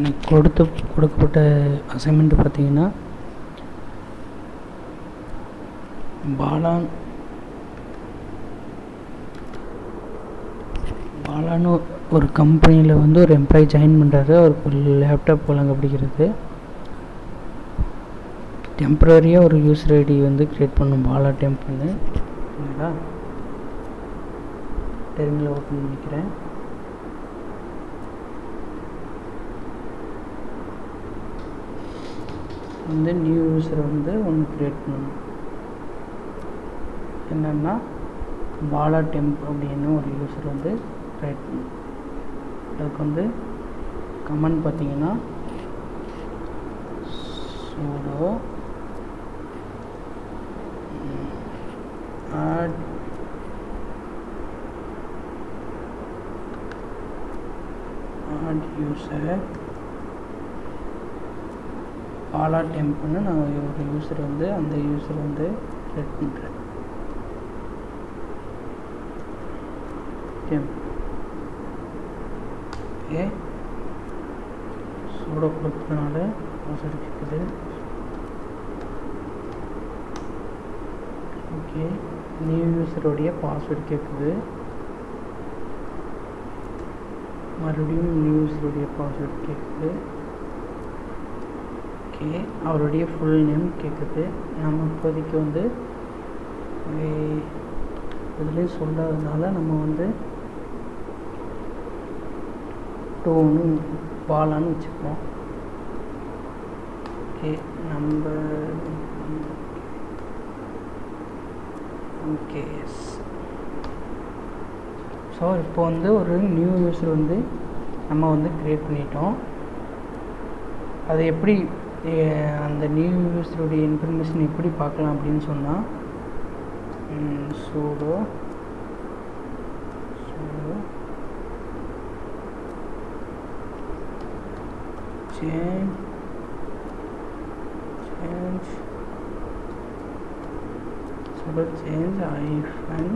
எனக்கு கொடுக்கப்பட்ட அசைன்மெண்ட் பார்த்தீங்கன்னா பாலான்னு ஒரு கம்பெனியில் வந்து ஒரு எம்ப்ளாயி ஜாயின் பண்ணுறாரு. அவருக்கு ஒரு லேப்டாப் வழங்க பிடிக்கிறது. டெம்ப்ரரியாக ஒரு யூசர் ஐடி வந்து க்ரியேட் பண்ணும் பாலா டெம்ப்னு. ஓகேங்களா, டெர்மினல் ஓப்பன் பண்ணிக்கிறேன். வந்து நியூ யூசரை வந்து ஒன்று க்ரியேட் பண்ணணும். என்னென்னா பாலா டெம்ப் அப்படின்னு ஒரு யூசர் வந்து க்ரியேட் பண்ணணும். அதுக்கு வந்து கமெண்ட் பார்த்தீங்கன்னா sudo add user பாலா டெம்ப்னு நான் ஒரு யூசர் வந்து அந்த யூசர் வந்து க்ரியேட் பண்ணுறேன். ஓகே, சூடோ கொடுத்ததுனால பாஸ்வேர்டு கேட்குது. ஓகே, நியூ யூசருடைய பாஸ்வேர்டு கேட்குது. மறுபடியும் நியூ யூசருடைய பாஸ்வேர்டு கேட்குது. ஓகே, அவருடைய ஃபுல் நேம் கேட்குது. நம்ம இப்போதைக்கு வந்து இதுலேயும் சொல்லாததுனால நம்ம வந்து டோனு பாலான்னு வச்சுக்கிறோம். ஓகே, நம்ம ஓகே. ஸோ இப்போ வந்து ஒரு நியூ யூசர் வந்து நம்ம வந்து க்ரியேட் பண்ணிட்டோம். அது எப்படி அந்த நியூ யூசருடைய இன்ஃபர்மேஷன் எப்படி பார்க்கலாம் அப்படின்னு சொன்னால் sudo change hyphen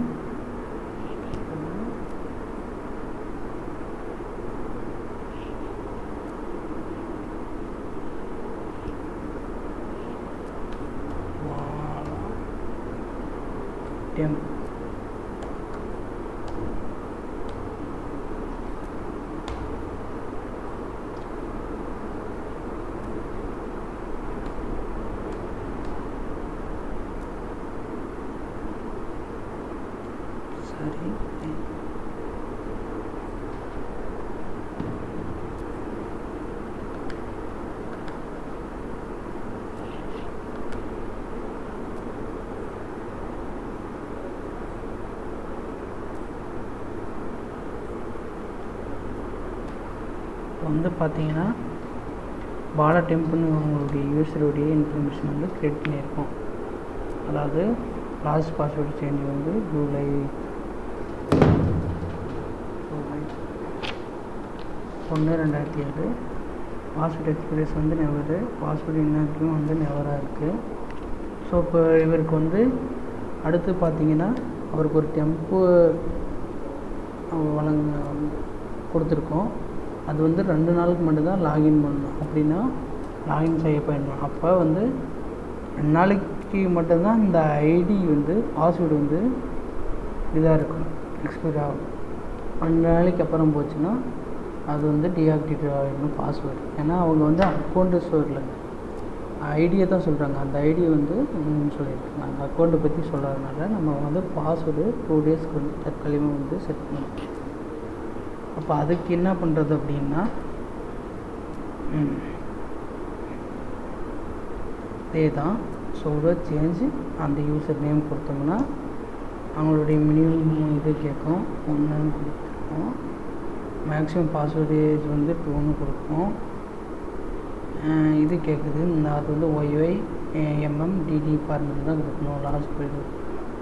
temp. சரி, வந்து பார்த்தீங்கன்னா பாலா டெம்ப்னு உங்களுடைய யூசருடைய இன்ஃபர்மேஷன் வந்து க்ரியேட் பண்ணியிருக்கோம். அதாவது லாஸ்ட் பாஸ்வேர்டு சேஞ்ச் வந்து ஜூலை 1, 2007. பாஸ்வேர்டு எக்ஸ்பீரியன்ஸ் வந்து நெவரு. பாஸ்வேர்டு இன்னும் வந்து நெவராக இருக்குது. ஸோ இப்போ இவருக்கு வந்து அடுத்து பார்த்தீங்கன்னா அவருக்கு ஒரு டெம்ப்பு கொடுத்துருக்கோம். அது வந்து 2 நாளுக்கு மட்டும்தான் லாகின் பண்ணணும். அப்படின்னா லாகின் செய்ய பயன்படும். அப்போ வந்து 2 நாளைக்கு மட்டும்தான் இந்த ஐடி வந்து பாஸ்வேர்டு வந்து இதாக இருக்கும், எக்ஸ்பைர் ஆகும். 2 நாளைக்கு அப்புறம் போச்சுன்னா அது வந்து டீஆக்டிவேட் ஆகிடணும் பாஸ்வேர்டு. ஏன்னா அவங்க வந்து அக்கௌண்ட்டு ஸ்டோரில் ஐடியை தான் சொல்கிறாங்க. அந்த ஐடியை வந்து சொல்லியிருக்காங்க. அந்த அக்கௌண்ட்டை பற்றி சொல்கிறதுனால நம்ம வந்து பாஸ்வேர்டு 2 டேஸ்க்கு வந்து தற்காலிகமாக வந்து செட் பண்ணணும். அப்போ அதுக்கு என்ன பண்ணுறது அப்படின்னா இதே தான் sudo change அந்த யூசர் நேம் கொடுத்தோம்னா அவங்களுடைய மினிமம் இது கேட்கும். 1ன்னு கொடுத்துருக்கோம். மேக்ஸிமம் பாஸ்வேர்டேஜ் வந்து 2ன்னு கொடுக்கும். இது கேட்குது. அது வந்து YYMMDD ஃபார்மெட் தான் கொடுக்கணும். லாஸ்ட்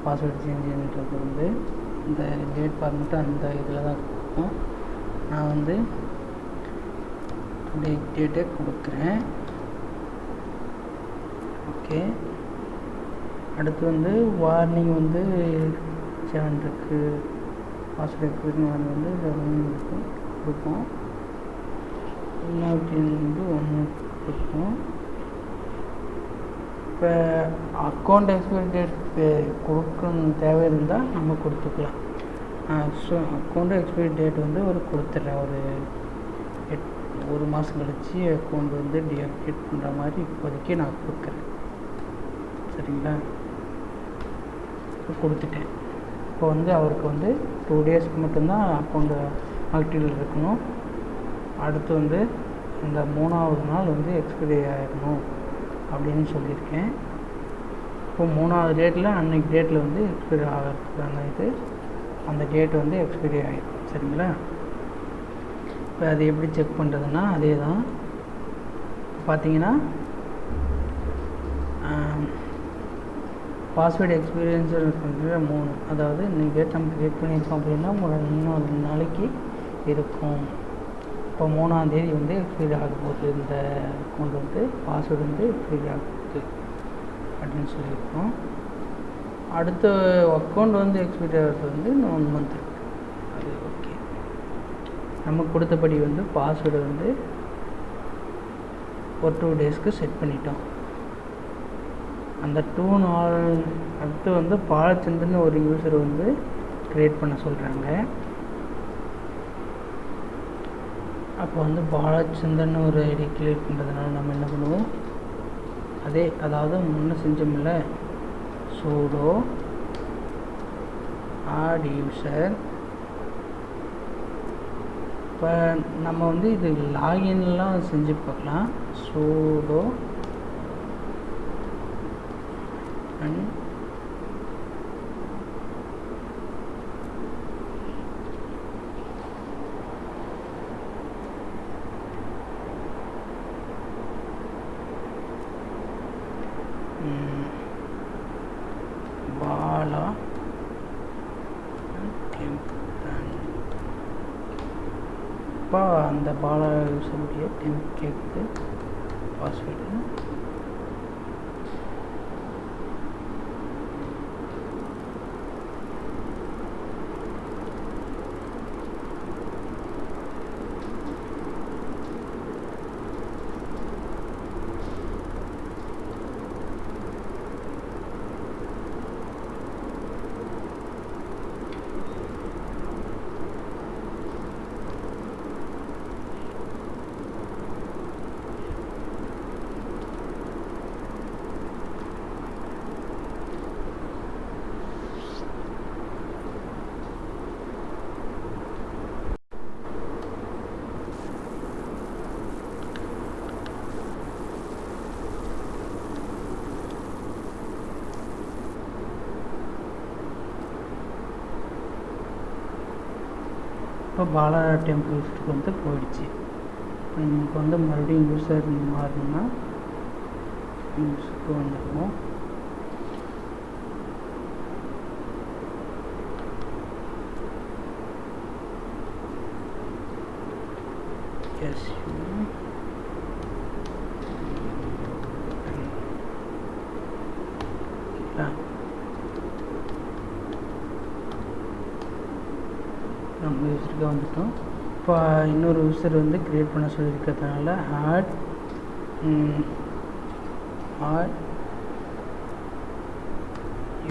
பாஸ்வேர்டு சேஞ்சுன்றது வந்து இந்த டேட் ஃபார்மெட்டு அந்த இதில் தான் கொடுக்கும். நான் வந்து டேட்டே கொடுக்குறேன். ஓகே, அடுத்து வந்து வார்னிங் வந்து 7 இருக்குது. பாஸ்வேர்டு எக்ஸ்பீரியன் வார்னிங் வந்து 7 கொடுக்கும். இன்னாக்டிவ் வந்து 1 இருக்கும். இப்போ அக்கௌண்ட் எக்ஸ்பைரி டேட் கொடுக்கணும் தேவை இருந்தால் நம்ம கொடுத்துக்கலாம். ஸோ அக்கௌண்ட் எக்ஸ்பைரி டேட் வந்து ஒரு கொடுத்துட்றேன், ஒரு மாதம் கழிச்சு அக்கௌண்ட் வந்து டீஆக்டிவேட் பண்ணுற மாதிரி இப்போதைக்கு நான் கொடுக்குறேன். சரிங்களா? இப்போ கொடுத்துட்டேன். இப்போ வந்து அவருக்கு வந்து 2 டேஸ்க்கு மட்டும்தான் அக்கௌண்ட் ஆக்டிவில் இருக்கணும். அடுத்து வந்து இந்த 3ஆவது நாள் வந்து எக்ஸ்பைரி ஆகிடணும் அப்படின்னு சொல்லியிருக்கேன். இப்போ 3ஆவது டேட்டில் அன்றைக்கி டேட்டில் வந்து எக்ஸ்பைரி ஆகிறதுக்கான அந்த டேட் வந்து எக்ஸ்பைரி ஆகிடும். சரிங்களா? இப்போ அது எப்படி செக் பண்ணுறதுன்னா அதே தான். பார்த்தீங்கன்னா பாஸ்வேர்டு எக்ஸ்பீரியன்ஸ் பண்ணுற 3, அதாவது இன்றைக்கி டேட் நம்ம க்ரியேட் பண்ணியிருக்கோம் அப்படின்னா இன்னும் 2 நாளைக்கு இருக்கும். இப்போ 3ஆம் தேதி வந்து எக்ஸ்பைரி ஆக போகுது, இந்த அக்கௌண்ட் வந்து பாஸ்வேர்டு வந்து எக்ஸ்பைரி ஆக போகுது அப்படின்னு சொல்லியிருக்கோம். அடுத்த அக்கௌண்ட் வந்து எக்ஸ்பைரி ஆகிறது வந்து இன்னும் 1 மந்த் இருக்குது. அது ஓகே. நமக்கு கொடுத்தபடி வந்து பாஸ்வேர்டு வந்து ஒரு 2 டேஸ்க்கு செட் பண்ணிட்டோம். அந்த 2 நாள் அடுத்து வந்து பாலச்சந்திரன் ஒரு யூசர் வந்து க்ரியேட் பண்ண சொல்கிறாங்க. அப்போ வந்து பாலச்சந்திரன் ஒரு ஐடி க்ரியேட் பண்ணுறதுனால நம்ம என்ன பண்ணுவோம், அதாவது முன்னே செஞ்சோம்ல sudo add user. இப்போ நம்ம வந்து இது லாகின்லாம் செஞ்சு பார்க்கலாம். sudo and பாலா இப்போ அந்த பாலா யூஸருடைய டெம்ப் கேட்குது பாஸ்வேர்டு. இப்போ பாலா டெம்பிள் யூஸருக்கு வந்து போயிடுச்சு. நமக்கு வந்து மறுபடியும் யூஸர் மாறணும்னா யூஸருக்கு வந்துடுவோம். எஸ் நம்ம யூஸருக்கு வந்துட்டோம். இப்போ இன்னொரு யூஸர் வந்து க்ரியேட் பண்ண சொல்லியிருக்கிறதுனால ஆட்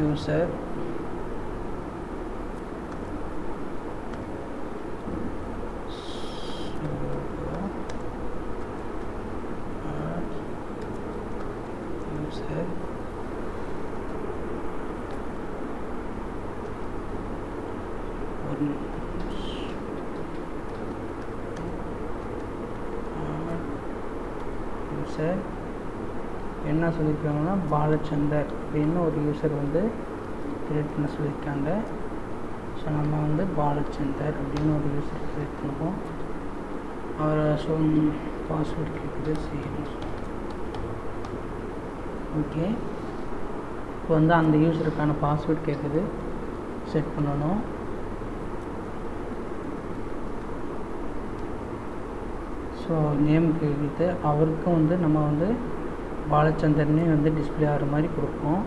யூஸர் யூஸர் என்ன சொல்லியிருக்காங்கன்னா பாலச்சந்தர் அப்படின்னு ஒரு யூஸர் வந்து க்ரியேட் பண்ண சொல்லியிருக்காங்க. ஸோ நம்ம வந்து பாலச்சந்தர் அப்படின்னு ஒரு யூஸர் க்ரியேட் பண்ணுவோம். அவரை பாஸ்வேர்டு கேட்குது செய்யணும். ஓகே, இப்போ வந்து அந்த யூஸருக்கான பாஸ்வேர்டு கேட்குது, செட் பண்ணணும். ஸோ நேம் கேட்குது, அவருக்கும் வந்து நம்ம வந்து பாலச்சந்திரனே வந்து டிஸ்பிளே ஆகிற மாதிரி கொடுப்போம்.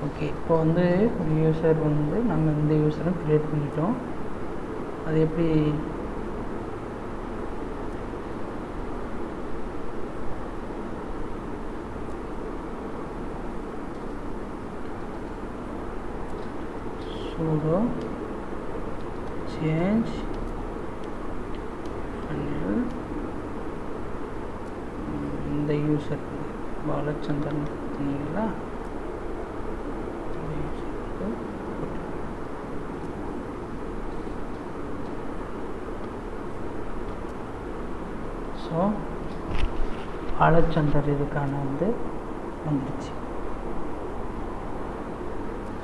ஓகே, இப்போ வந்து ஒரு யூசர் வந்து நாங்கள் இந்த யூசரும் க்ரியேட் பண்ணிட்டோம். அது எப்படி sudo change funnel இந்த யூசர் பாலச்சந்திரன் பார்த்தீங்களா, ஸோ பாலச்சந்தர் இதுக்கான வந்து வந்துடுச்சு.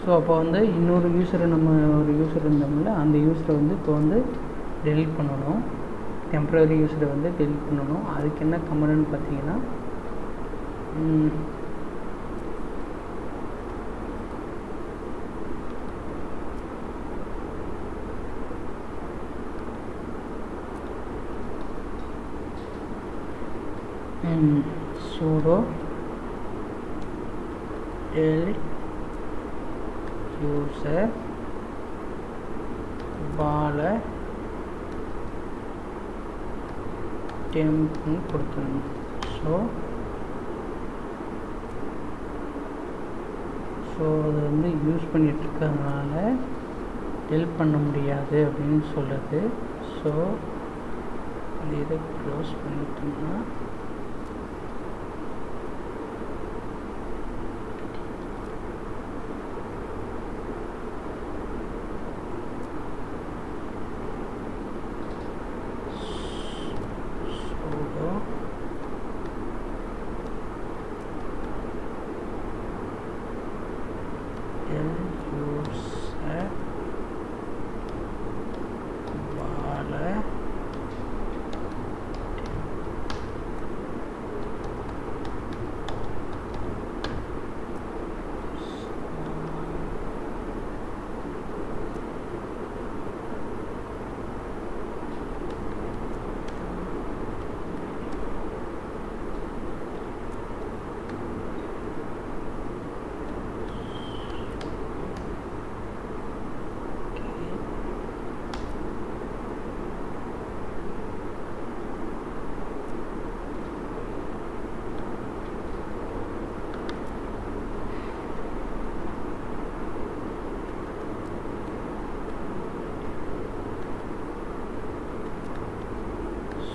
ஸோ அப்போ வந்து இன்னொரு யூஸரை நம்ம ஒரு யூஸர் இருந்தோம்ல, அந்த யூஸரை வந்து இப்போ வந்து டெலீட் பண்ணணும். டெம்ப்ரரி யூஸரை வந்து டெலீட் பண்ணணும். அதுக்கு என்ன கமெண்ட்னு பார்த்தீங்கன்னா, sudo delete user bala temp கொடுத்துருங்க. ஸோ அது வந்து யூஸ் பண்ணிட்டு இருக்கிறதுனால ஹெல்ப் பண்ண முடியாது அப்படின்னு சொல்லுது. ஸோ அந்த இதை க்ளோஸ் பண்ணிட்டோம்னா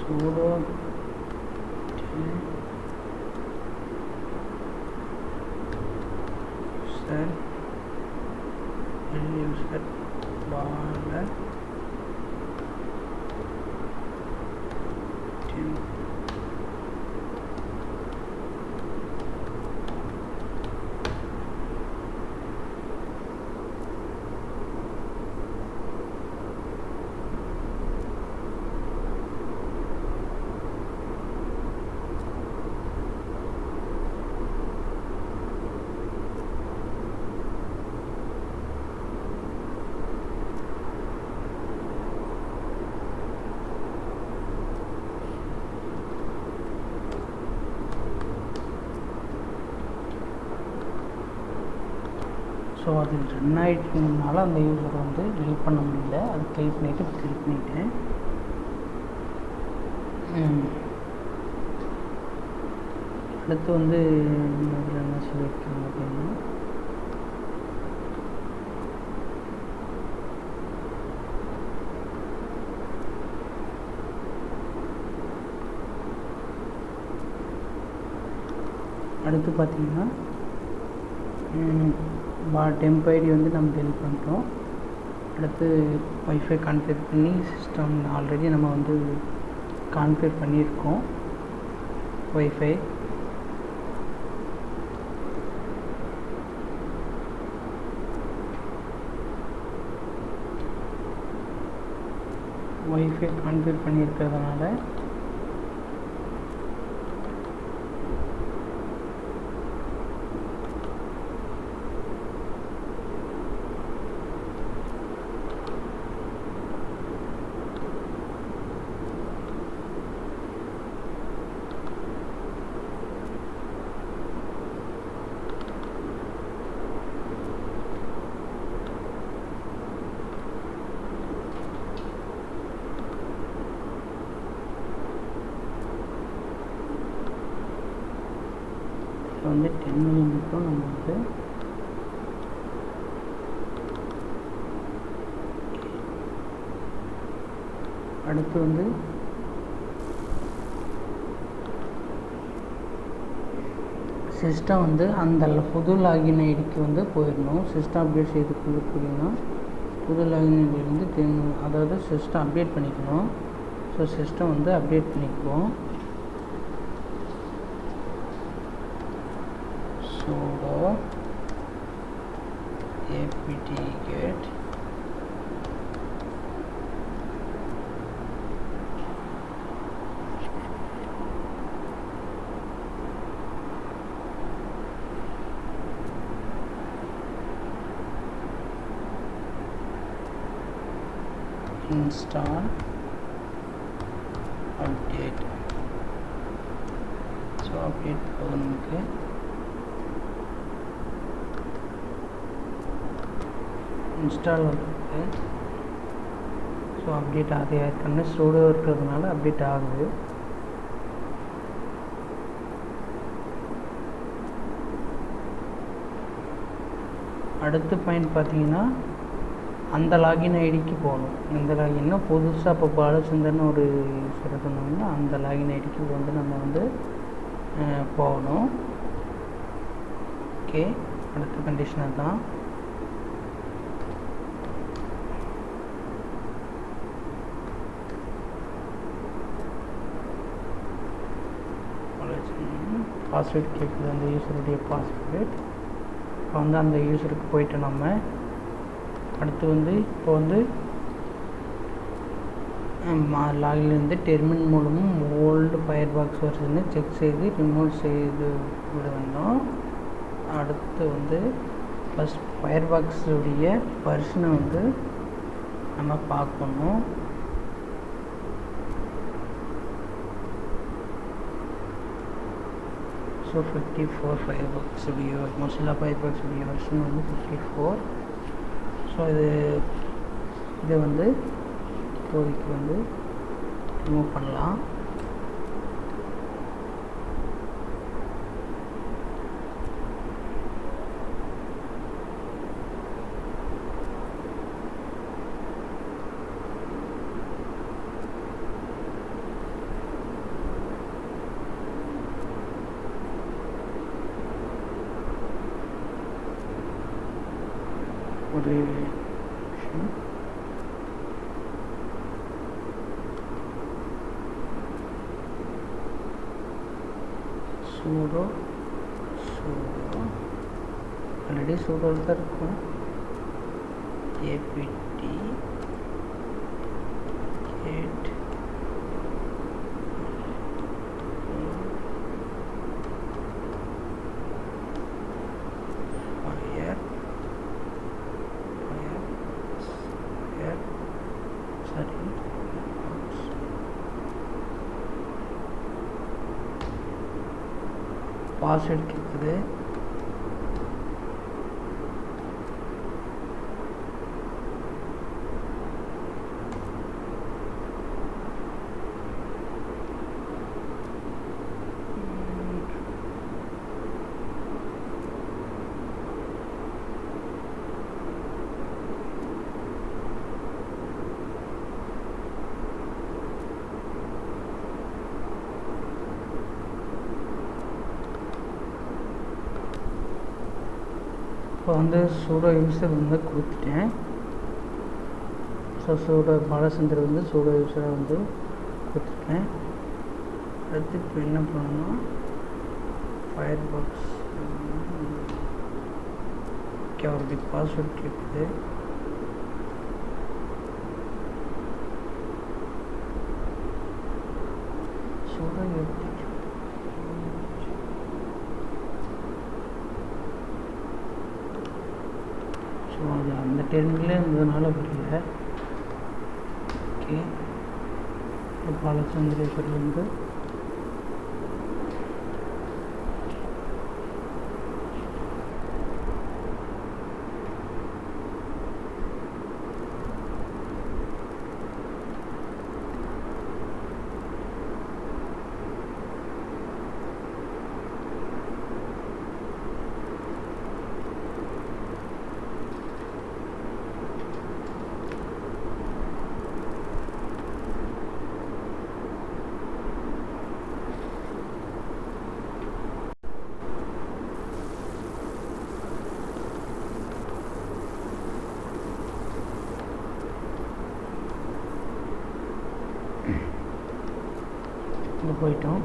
sudo user bala temp so அது ரன் ஆகிட்டுனால அந்த யூஸரை வந்து டெலிட் பண்ண முடியல. அது கிளிக் பண்ணிவிட்டு கிளிக் பண்ணிட்டேன். அடுத்து வந்து இதில் என்ன சொல்லியிருக்காங்க அப்படின்னா, அடுத்து பார்த்திங்கன்னா டெம்ப் ஐடி வந்து நம்ம டெலிட் பண்ணிட்டோம். அடுத்து வைஃபை கான்ஃபிகர் பண்ணி சிஸ்டம் ஆல்ரெடி நம்ம வந்து கான்ஃபிகர் பண்ணியிருக்கோம். வைஃபை கான்ஃபிகர் பண்ணியிருக்கிறதுனால வந்து 10 million மட்டும் நம்ம வந்து அடுத்து வந்து சிஸ்டம் வந்து அந்த புது லாகின் ஐடிக்கு வந்து போயிடணும். சிஸ்டம் அப்டேட் செய்து கொடுக்குறீங்கன்னா புது லாகின் ஐடி வந்து அதாவது சிஸ்டம் அப்டேட் பண்ணிக்கணும். ஸோ சிஸ்டம் வந்து அப்டேட் பண்ணிக்குவோம். sudo apt-get install update. So update போதும் நமக்கு. இன்ஸ்டால் இருக்குது. ஸோ அப்டேட் ஆகுது. ஏற்கனவே சூடோ இருக்கிறதுனால அப்டேட் ஆகுது. அடுத்து பாயிண்ட் பார்த்தீங்கன்னா அந்த லாகின் ஐடிக்கு போகணும். இந்த லாகின்னா புதுசாக இப்போ பாலச்சந்தர்னு ஒரு யூஸர் சொன்னாங்கன்னா அந்த லாகின் ஐடிக்கு வந்து நம்ம வந்து போகணும். ஓகே, அடுத்த கண்டிஷன் தான். பாஸ்வேர்ட் கேட்குது, அந்த யூஸருடைய பாஸ்வேர்ட். இப்போ வந்து அந்த யூஸருக்கு போயிட்டு நம்ம அடுத்து வந்து இப்போ வந்து லாகின்லேருந்து டெர்மினல் மூலமும் ஓல்டு ஃபயர்பாக்ஸ் வெர்ஷனை செக் செய்து ரிமூவ் செய்து விட வேண்டும். அடுத்து வந்து ஃபஸ்ட் ஃபயர்பாக்ஸுடைய வெர்ஷனை வந்து நம்ம பார்க்கணும். ஸோ 54 ஃபயர்பாக்ஸுடைய மொசில்லா ஃபயர்பாக்ஸுடைய வெர்ஷன் வந்து 54. ஸோ இதை வந்து இப்போதைக்கு வந்து ரிமூவ் பண்ணலாம். ஒரு சூடோ ஆல்ரெடி சூடோவில் தான் இருக்கும். apt-get பாஸ்வேர்ட் கேட்குது. இப்போ வந்து சூடோ யூஸர் வந்து கொடுத்துட்டேன். ஸோ சூடோ பாலச்சந்தர் வந்து சூடோ யூஸரை வந்து கொடுத்துட்டேன். அடுத்து இப்போ என்ன பண்ணணும்னா ஃபயர்பாக்ஸ் அவருடைய பாஸ்வேர்ட் கேட்குது. சூடோ எப்படி ஸோ அது அந்த டெர்மினலே இருந்ததுனால வரல. ஓகே, பாலச்சந்திரேஸ்வர் வந்து போயிட்டோம்.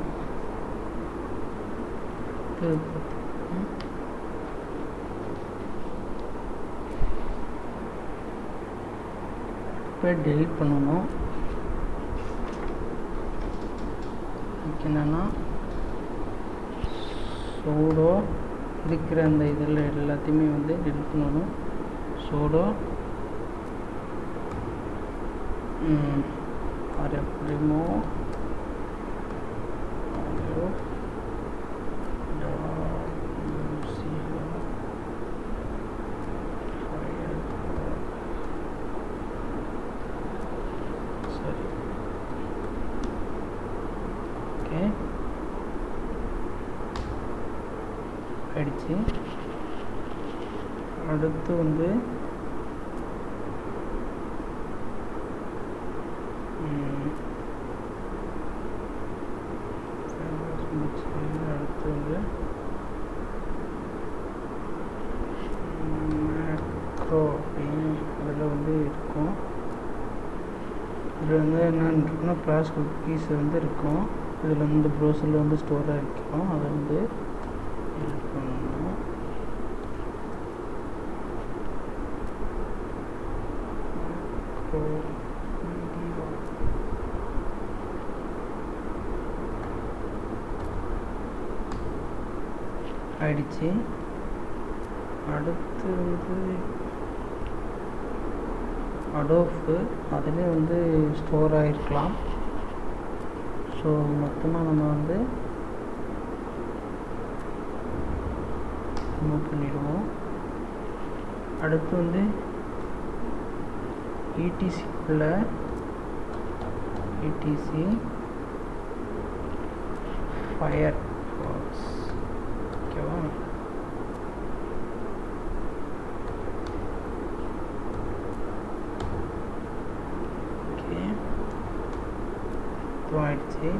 இப்போ டெலிட் பண்ணணும். என்னென்னா சூடோ இருக்கிற அந்த இதில் எல்லாத்தையுமே வந்து டெலிட் பண்ணணும். சூடோ remove சரி ஓகே ஆயிடுச்சு. அடுத்து வந்து அடுத்து வந்து மேக்ரோ அப்படின்னு அதில் வந்து இருக்கும். இதில் வந்து என்னென்னா கிளாஸ் குக்கீஸ் வந்து இருக்கும். இதில் வந்து ப்ரௌசரில் வந்து ஸ்டோர் ஆகிருக்கும். அதை வந்து ஹெல்ப் பண்ணணும். ஆயிடுச்சு. அடுத்து வந்து அடோஃபு அதிலே வந்து ஸ்டோர் ஆகிருக்கலாம். ஸோ மொத்தமாக நம்ம வந்து ரிமூவ் பண்ணிடுவோம். அடுத்து வந்து ETCக்குள்ள ETC ஃபயர்பாக்ஸ் ஓகேவா. ஓகே ஆயிடுச்சு.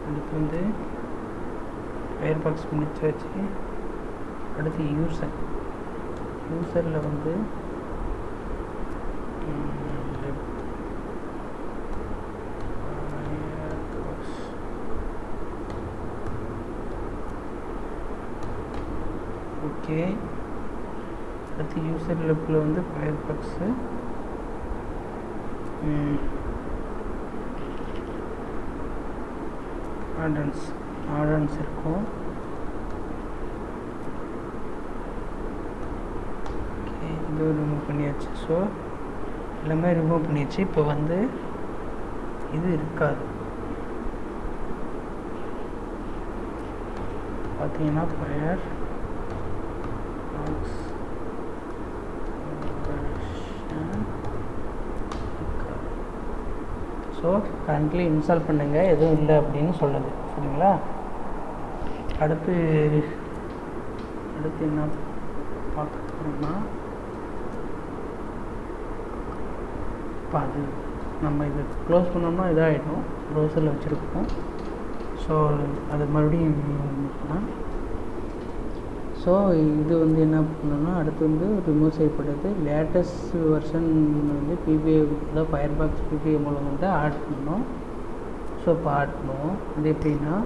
அடுத்து வந்து ஃபயர்பாக்ஸ் முடிச்சாச்சு. அடுத்து யூசரில் வந்து ஓகே. அடுத்து யூசர் லெப்பில் வந்து ஃபயர்பாக்ஸு ஆடன்ஸ் இருக்கும். ஓகே இது ரிமூவ் பண்ணியாச்சு. ஸோ எல்லாமே ரிமூவ் பண்ணியாச்சு. இப்போ வந்து இது இருக்காது பார்த்தீங்கன்னா ஃபயர் ஸோ கரண்ட்லி இன்ஸ்டால் பண்ணுங்கள், எதுவும் இல்லை அப்படின்னு சொல்லுது. சரிங்களா. அடுத்து என்ன பார்க்க போகிறோம்னா, இப்போ அது நம்ம இதை க்ளோஸ் பண்ணோம்னா இதாகிடும். ப்ரௌசரில் வச்சுருக்கோம். ஸோ அது மறுபடியும் ஸோ இது வந்து என்ன பண்ணணும்னா, அடுத்து வந்து ரிமூவ் செய்யப்பட்டது லேட்டஸ்ட் வெர்ஷன் வந்து பிபிஐ அதாவது ஃபயர்பாக்ஸ் பிபிஐ மூலம் வந்து ஆட் பண்ணணும். ஸோ இப்போ ஆட் பண்ணுவோம். அது எப்படின்னா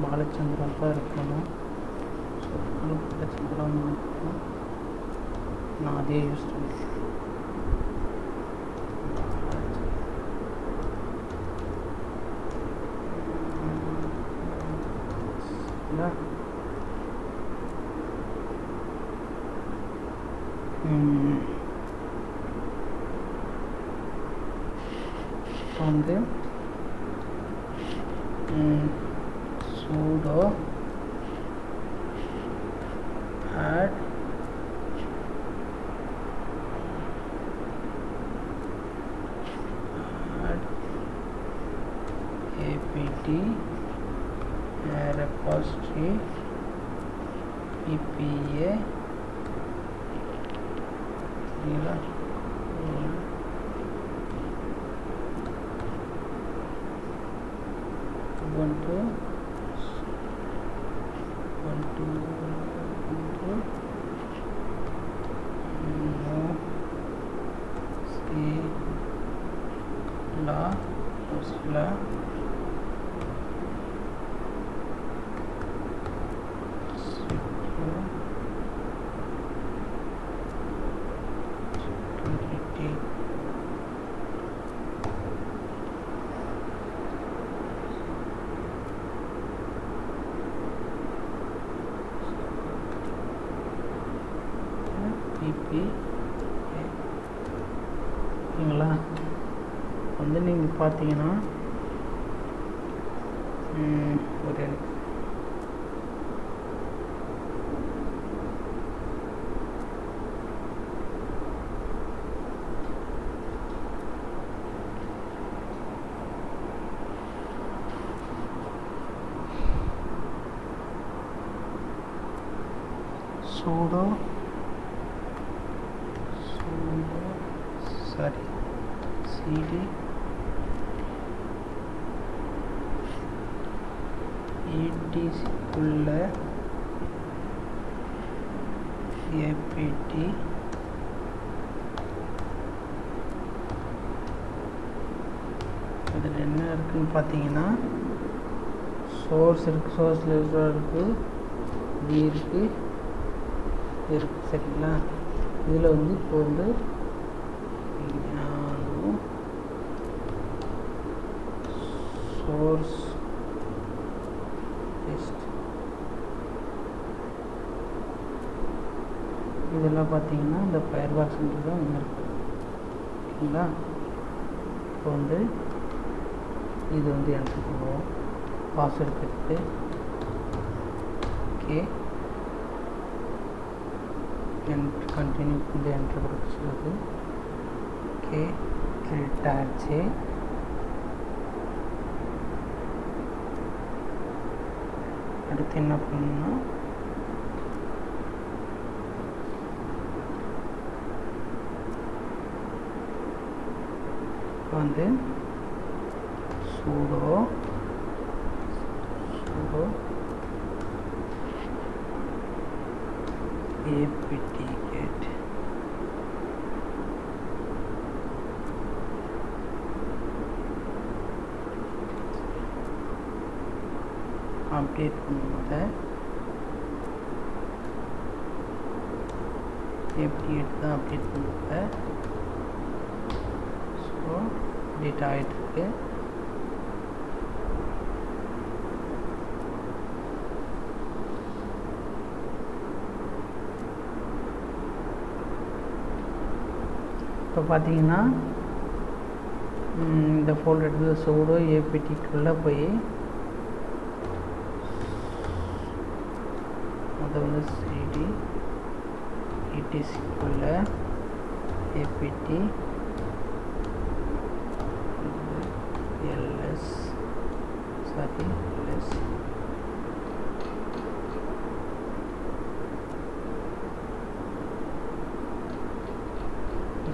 பாலச்சந்திரன் தான் இருக்கணும். ஸோ பாலச்சந்திரன் நான் அதே யூஸ் பண்ணிக்கிறேன். வந்து sudo add apt repository ppa சரிங்களா? Ubuntu Mozilla security ஓகேங்களா? வந்து நீங்கள் பார்த்தீங்கன்னா ஒரு sudo cd etc apt அதில் என்ன இருக்குதுன்னு பார்த்தீங்கன்னா சோர்ஸ் இருக்குது, சோர்ஸ் லிஸ்டாக இருக்குது, டி இருக்குது சரிங்களா? இதில் வந்து இப்போ வந்து சோர்ஸ் லிஸ்ட் இதெல்லாம் பார்த்தீங்கன்னா இந்த ஃபயர்பாக்ஸ்ன்றது தான் ஒன்று இருக்குது ஓகேங்களா? இப்போ வந்து இது வந்து என்ட்ரு பண்ணுவோம் பாஸ்வேர்டு கொடுத்து. ஓகே, கண்டினியூ பண்ணி என்ட்ரு கொடுக்க சொல்லுது. ஓகே, கிரியேட் ஆகிடுச்சு. அடுத்து என்ன பண்ணணும்னா வந்து sudo apt-get அப்டேட் பண்ணும்போது apt-get தான் அப்டேட் பண்ணும்போது ஸோ அப்டேட் ஆகிட்டுருக்கு. இப்போ பார்த்தீங்கன்னா இந்த ஃபோல்டர் எடுத்து sudo apt-க்குள்ளே போய் அதை வந்து cd etc apt ls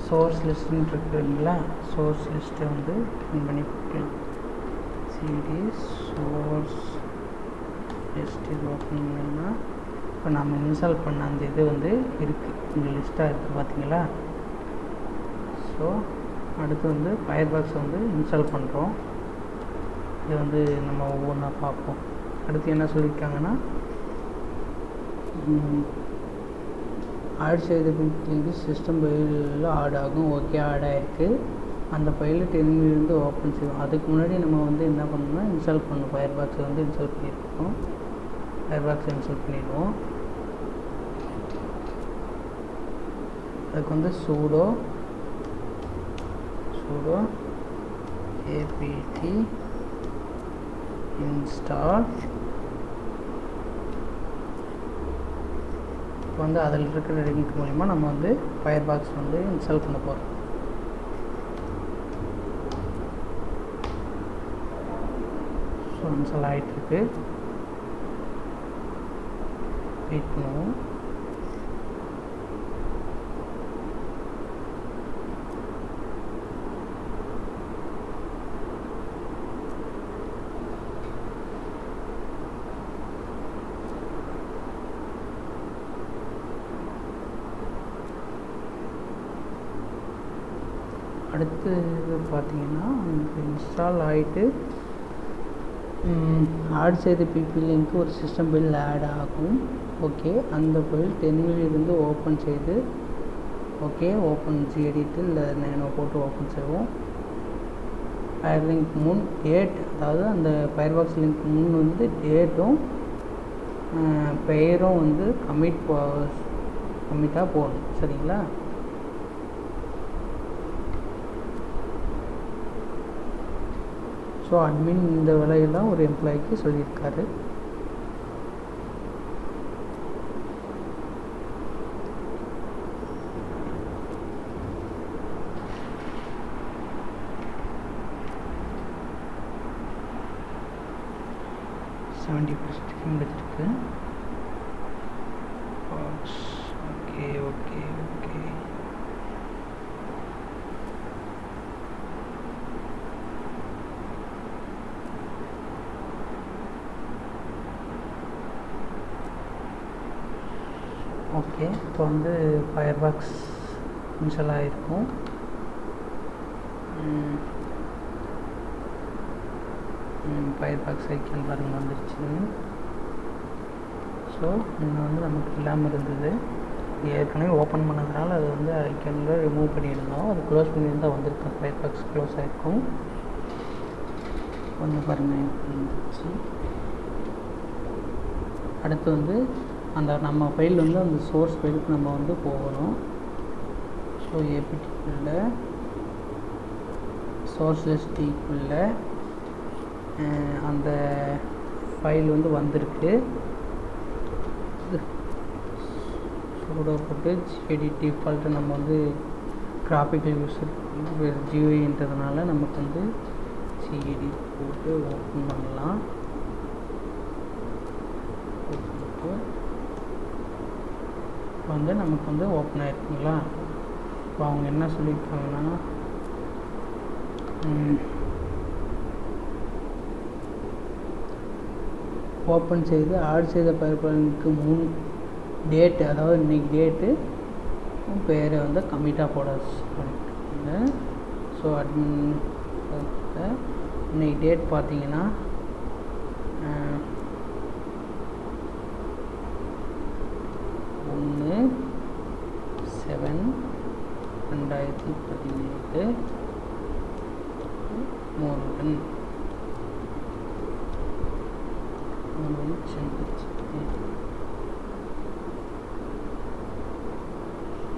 source லிஸ்ட்னு இருக்குங்களா? சோர்ஸ் லிஸ்ட்டை வந்து ஓப்பன் பண்ணி cd சோர்ஸ் லிஸ்ட் இது ஓப்பன் பண்ணிங்கன்னா இப்போ நம்ம இன்ஸ்டால் பண்ண அந்த இது வந்து இருக்குது, இந்த லிஸ்ட்டாக இருக்குது பார்த்தீங்களா? ஸோ அடுத்து வந்து ஃபயர்பாக்ஸ் வந்து இன்ஸ்டால் பண்ணுறோம். இது வந்து நம்ம ஒவ்வொன்றா பார்ப்போம். அடுத்து என்ன சொல்லியிருக்காங்கன்னா ஆட் செய்த பின் சிஸ்டம் ஃபைலில் ஆட் ஆகும். ஓகே, ஆட் ஆகிருக்கு. அந்த ஃபைலில் டெர்மினலிருந்து ஓப்பன் செய்வோம். அதுக்கு முன்னாடி நம்ம வந்து என்ன பண்ணணும்னா இன்ஸ்டால் பண்ணணும். ஃபயர்பாக்ஸை வந்து இன்ஸ்டால் பண்ணியிருக்கோம். ஃபயர்பாக்ஸை இன்ஸ்டால் பண்ணிடுவோம். அதுக்கு வந்து sudo apt install. இப்போ வந்து அதில் இருக்கிற லிங்க் மூலிமா நம்ம வந்து ஃபயர்பாக்ஸ் வந்து இன்ஸ்டால் பண்ண போகிறோம். ஸோ இன்ஸ்டால் ஆகிட்டுருக்கு. வெயிட் பண்ணுவோம். அடுத்து இது பார்த்தீங்கன்னா இன்ஸ்டால் ஆகிட்டு ஆட் செய்த பிபி லிங்க்கு ஒரு சிஸ்டம் பில் ஆட் ஆகும். ஓகே, அந்த ஃபைல் டெர்மினலிலிருந்து ஓப்பன் செய்து ஓகே ஓப்பன் ஜிஎடிட்டு இல்லை நேனோ போட்டு ஓப்பன் செய்வோம். ஃபயர் லிங்க் முன் டேட், அதாவது அந்த ஃபயர்பாக்ஸ் லிங்க் முன் வந்து டேட்டும் பெயரும் வந்து கம்மிட்டாக போகணும். சரிங்களா? ஸோ அட்மின் இந்த வேலையெல்லாம் ஒரு எம்ப்ளாய்க்கு சொல்லியிருக்காரு. முடிச்சிருக்கு. ஓகே ஓகே ஓகே ஓகே இப்போ வந்து ஃபயர்பாக்ஸ் இன்ஸ்டால் ஆகிருக்கும். ஃபயர்பாக்ஸ் ஐக்கான் பாருங்கள் வந்துருச்சு. ஸோ இங்கே வந்து நமக்கு இல்லாமல் இருந்தது, ஏற்கனவே ஓப்பன் பண்ணதுனால அது வந்து ஐக்கானில் ரிமூவ் பண்ணியிருந்தோம். அது க்ளோஸ் பண்ணியிருந்தால் வந்திருக்கும், ஃபயர்பாக்ஸ் க்ளோஸ் ஆகிருக்கும். வந்து பாருங்கள் வந்துருச்சு. அடுத்து வந்து அந்த நம்ம ஃபைல் வந்து அந்த சோர்ஸ் ஃபைலுக்கு நம்ம வந்து போகணும். ஸோ ஏபிடிக்குள்ள சோர்ஸ் லிஸ்டிக்குள்ள அந்த ஃபைல் வந்து வந்திருக்கு. சூடோ போட்டு ஜிடி டிஃபால்ட்டு நம்ம வந்து கிராஃபிக்கல் யூஸர் ஜியூஐன்றதுனால நமக்கு வந்து ஜிடி போட்டு ஓப்பன் பண்ணலாம். இப்போ வந்து நமக்கு வந்து ஓப்பன் ஆகிருக்குங்களா? இப்போ அவங்க என்ன சொல்லியிருக்காங்கன்னா ஓப்பன் செய்து ஆட் செய்த பயன்பாடுக்கு முன் டேட்டு, அதாவது இன்றைக்கி டேட்டு பேரை வந்து கம்மிட்டாக போட சொல்லியிருக்காங்க. ஸோ இன்றைக்கி டேட் பார்த்தீங்கன்னா 1/7/2018 மோர்கன்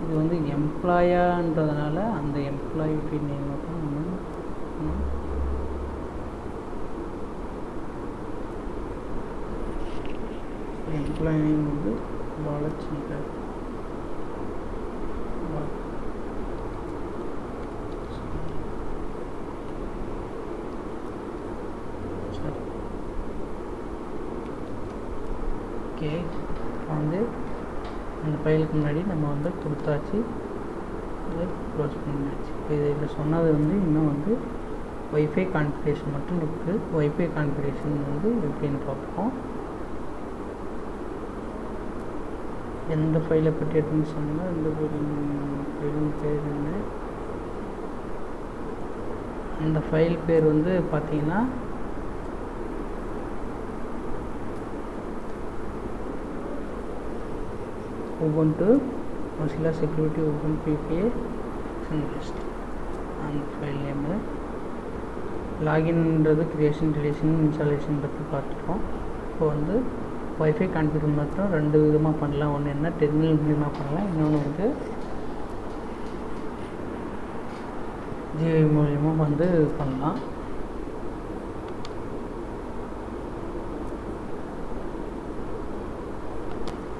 இது வந்து எம்ப்ளாயான்றதுனால அந்த எம்ப்ளாயி நேம் மட்டும் நம்ம எம்ப்ளாயி நேம் வந்து பாலச்சந்தர். ஓகே, வந்து அந்த ஃபைலுக்கு முன்னாடி நம்ம வந்து கொடுத்தாச்சு, இதை க்ளோஸ் பண்ணியாச்சு. இப்போ இதில் சொன்னது வந்து இன்னும் வந்து ஒய்ஃபை கான்ஃபிகரேஷன் மட்டும் இருக்குது. ஒய்ஃபை கான்ஃபிகரேஷன் வந்து எப்படின்னு பார்ப்போம். எந்த ஃபைலை பற்றி எடுத்துன்னு சொன்னால் இந்த ஃபைலின் பேர் என்ன, அந்த ஃபைல் பேர் வந்து பார்த்தீங்கன்னா Ubuntu Mozilla Security Ubuntu PPA Invest அந்த ஃபைல் நேமு. லாகின்ன்றது கிரியேஷன், டிலீஷன், இன்ஸ்டாலேஷன் பற்றி பார்த்துட்டோம். இப்போ வந்து ஒய்ஃபை கான்ஃபிகர் மட்டும் ரெண்டு விதமாக பண்ணலாம். ஒன்று என்ன டெர்மினல் மூலியமாக பண்ணலாம், இன்னொன்று வந்து ஜிஐ மூலியமாக வந்து பண்ணலாம்.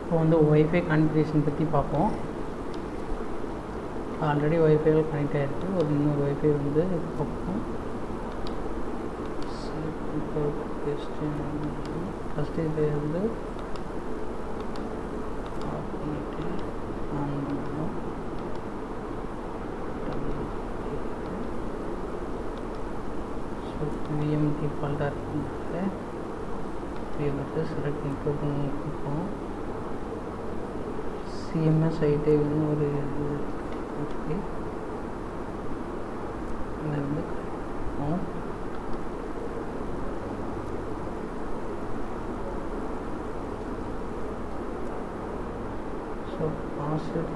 இப்போ வந்து ஒய்ஃபை கான்ஃபிகரேஷன் பற்றி பார்ப்போம். ஆல்ரெடி ஒய்ஃபையில் கனெக்ட் ஆகிருக்கு, ஒரு இன்னொரு ஒய்ஃபை வந்து பார்ப்போம். ஃபஸ்ட்டு இது வந்து ஆஃப் பண்ணிவிட்டு ஆன் பண்ணுவோம். ஸோ விஎம் டிஃபால்ட்டாக இருக்குனால வந்து செலக்ட் கொடுப்போம். சிஎம்எஸ் ஐடின்னு ஒரு இது இருக்குது. இதை வந்து ஸோ பாஸ்வேர்டு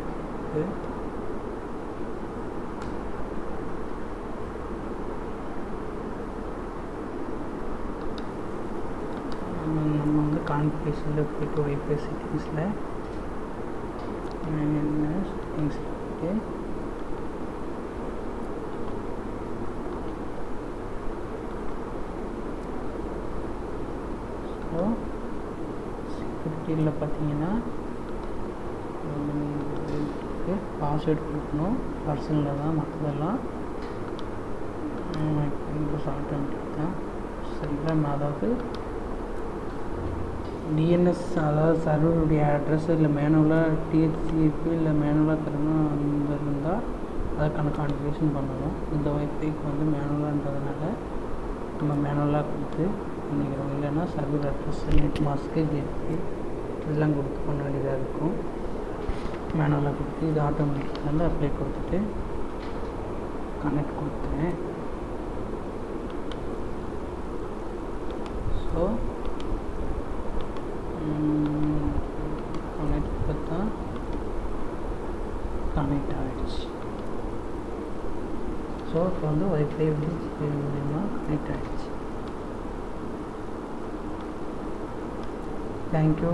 நம்ம வந்து கான்ஃபிகரேஷனில் போய்ட்டு வைஃபை செட்டிங்ஸில் செட்டிங்ஸ் போய்ட்டு ஸோ செக்யூரிட்டியில் பார்த்தீங்கன்னா பாஸ்வேர்டு கொடுக்கணும், பர்சனலில் தான், மற்றதெல்லாம் ஆட்டோமேட்டிக் தான். சரிங்களா? நான் அதாவது டிஎன்எஸ், அதாவது சர்வருடைய அட்ரஸ் இல்லை மேனுவலாக டிஹெச்சிபி இல்லை மேனுவலாக தரணும் அந்த இருந்தால் அதுக்கான கான்ஃபிகரேஷன் பண்ணணும். இந்த வைஃபைக்கு வந்து மேனுவலான்றதுனால நம்ம மேனுவலாக கொடுத்து பண்ணிக்கிறோம். இல்லைன்னா server address, net mask, GB இதெல்லாம் கொடுத்து பண்ண வேண்டியதாக இருக்கும். மேனுவலாக கொடுத்து இது ஆட்டோமேட்டிக் வந்து அப்ளை கொடுத்துட்டு கனெக்ட் கொடுத்தேன். ஸோ கனெக்ட் கொடுத்தா கனெக்ட் ஆகிடுச்சு. ஸோ இப்போ வந்து வைஃபை வந்து ஜிபி மூலிமா கனெக்ட் ஆகிடுச்சு. தேங்க்யூ.